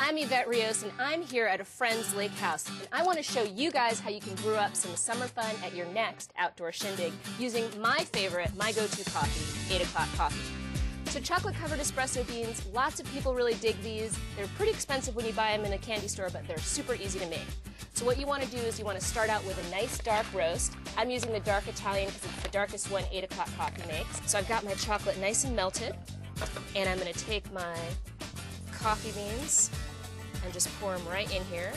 I'm Evette Rios, and I'm here at a friend's lake house, and I want to show you guys how you can brew up some summer fun at your next outdoor shindig using my favorite, my go-to coffee, 8 o'clock coffee. So chocolate-covered espresso beans, lots of people really dig these. They're pretty expensive when you buy them in a candy store, but they're super easy to make. So what you want to do is you want to start out with a nice dark roast. I'm using the dark Italian because it's the darkest one 8 o'clock coffee makes. So I've got my chocolate nice and melted, and I'm going to take my coffee beans and just pour them right in here.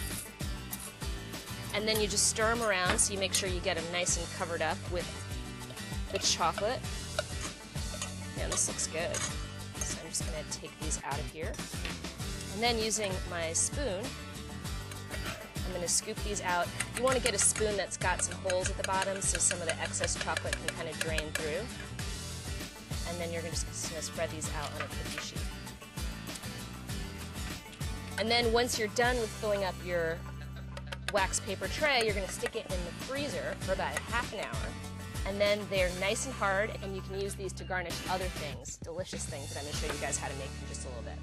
And then you just stir them around so you make sure you get them nice and covered up with the chocolate. Yeah, this looks good. So I'm just going to take these out of here. And then using my spoon, I'm going to scoop these out. You want to get a spoon that's got some holes at the bottom so some of the excess chocolate can kind of drain through. And then you're just going to spread these out on a cookie sheet. And then once you're done with filling up your wax paper tray, you're going to stick it in the freezer for about half an hour. And then they're nice and hard, and you can use these to garnish other things, delicious things that I'm going to show you guys how to make in just a little bit.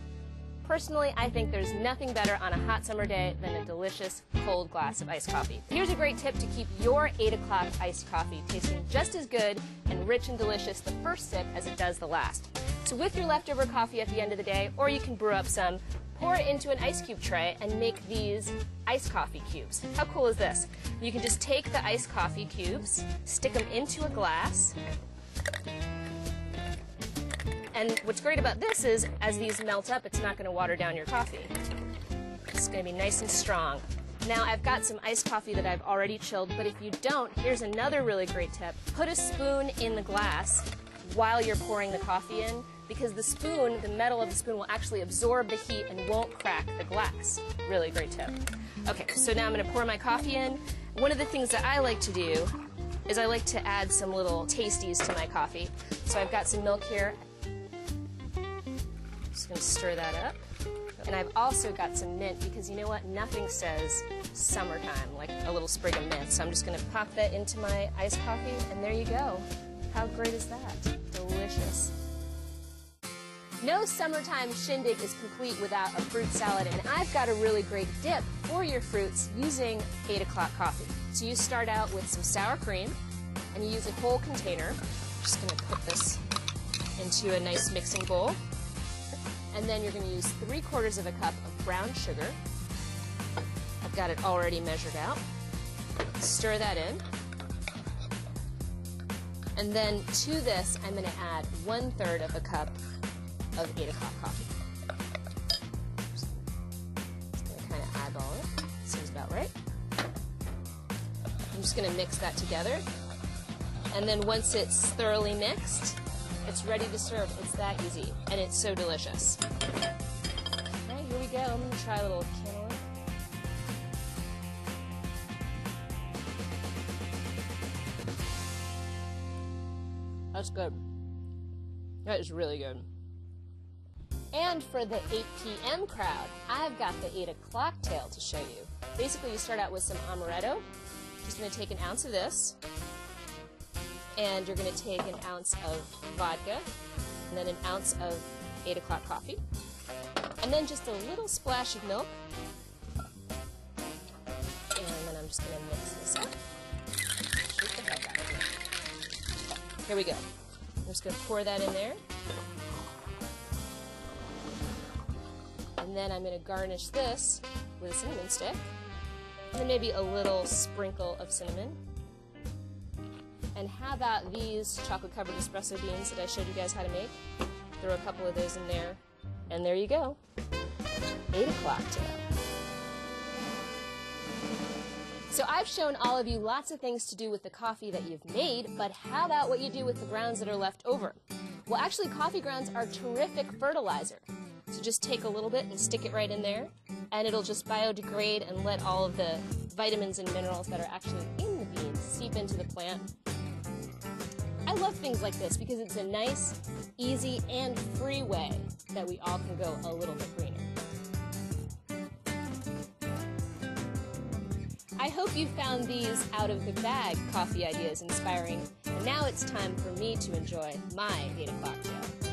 Personally, I think there's nothing better on a hot summer day than a delicious cold glass of iced coffee. Here's a great tip to keep your 8 o'clock iced coffee tasting just as good and rich and delicious the first sip as it does the last. So with your leftover coffee at the end of the day, or you can brew up some, pour it into an ice cube tray and make these iced coffee cubes. How cool is this? You can just take the iced coffee cubes, stick them into a glass, and what's great about this is as these melt up, it's not going to water down your coffee. It's going to be nice and strong. Now I've got some iced coffee that I've already chilled, but if you don't, here's another really great tip. Put a spoon in the glass while you're pouring the coffee in, because the spoon, the metal of the spoon will actually absorb the heat and won't crack the glass. Really great tip. Okay, so now I'm going to pour my coffee in. One of the things that I like to do is I like to add some little tasties to my coffee. So I've got some milk here. Just going to stir that up. And I've also got some mint because you know what? Nothing says summertime like a little sprig of mint. So I'm just going to pop that into my iced coffee, and there you go. How great is that? Delicious. No summertime shindig is complete without a fruit salad, and I've got a really great dip for your fruits using 8 o'clock coffee. So you start out with some sour cream, and you use a whole container. I'm just going to put this into a nice mixing bowl. And then you're going to use 3/4 of a cup of brown sugar. I've got it already measured out. Stir that in. And then to this, I'm going to add 1/3 of a cup of 8 o'clock coffee. Just going to kind of eyeball it. Seems about right. I'm just going to mix that together. And then once it's thoroughly mixed, it's ready to serve. It's that easy, and it's so delicious. Okay, here we go. I'm going to try a little cantaloupe. That's good. That is really good. And for the 8 p.m. crowd, I've got the 8 o'clock tail to show you. Basically, you start out with some amaretto. Just going to take an ounce of this. And you're going to take an ounce of vodka, and then an ounce of 8 o'clock coffee, and then just a little splash of milk. And then I'm just going to mix this up. Shoot the heck out of it. Here we go. I'm just going to pour that in there. And then I'm going to garnish this with a cinnamon stick, and then maybe a little sprinkle of cinnamon. And how about these chocolate-covered espresso beans that I showed you guys how to make? Throw a couple of those in there, and there you go. 8 o'clock tail. So I've shown all of you lots of things to do with the coffee that you've made, but how about what you do with the grounds that are left over? Well, actually, coffee grounds are terrific fertilizer. So just take a little bit and stick it right in there, and it'll just biodegrade and let all of the vitamins and minerals that are actually in the beans seep into the plant. I love things like this because it's a nice, easy, and free way that we all can go a little bit greener. I hope you found these out-of-the-bag coffee ideas inspiring, and now it's time for me to enjoy my 8 o'clock tail.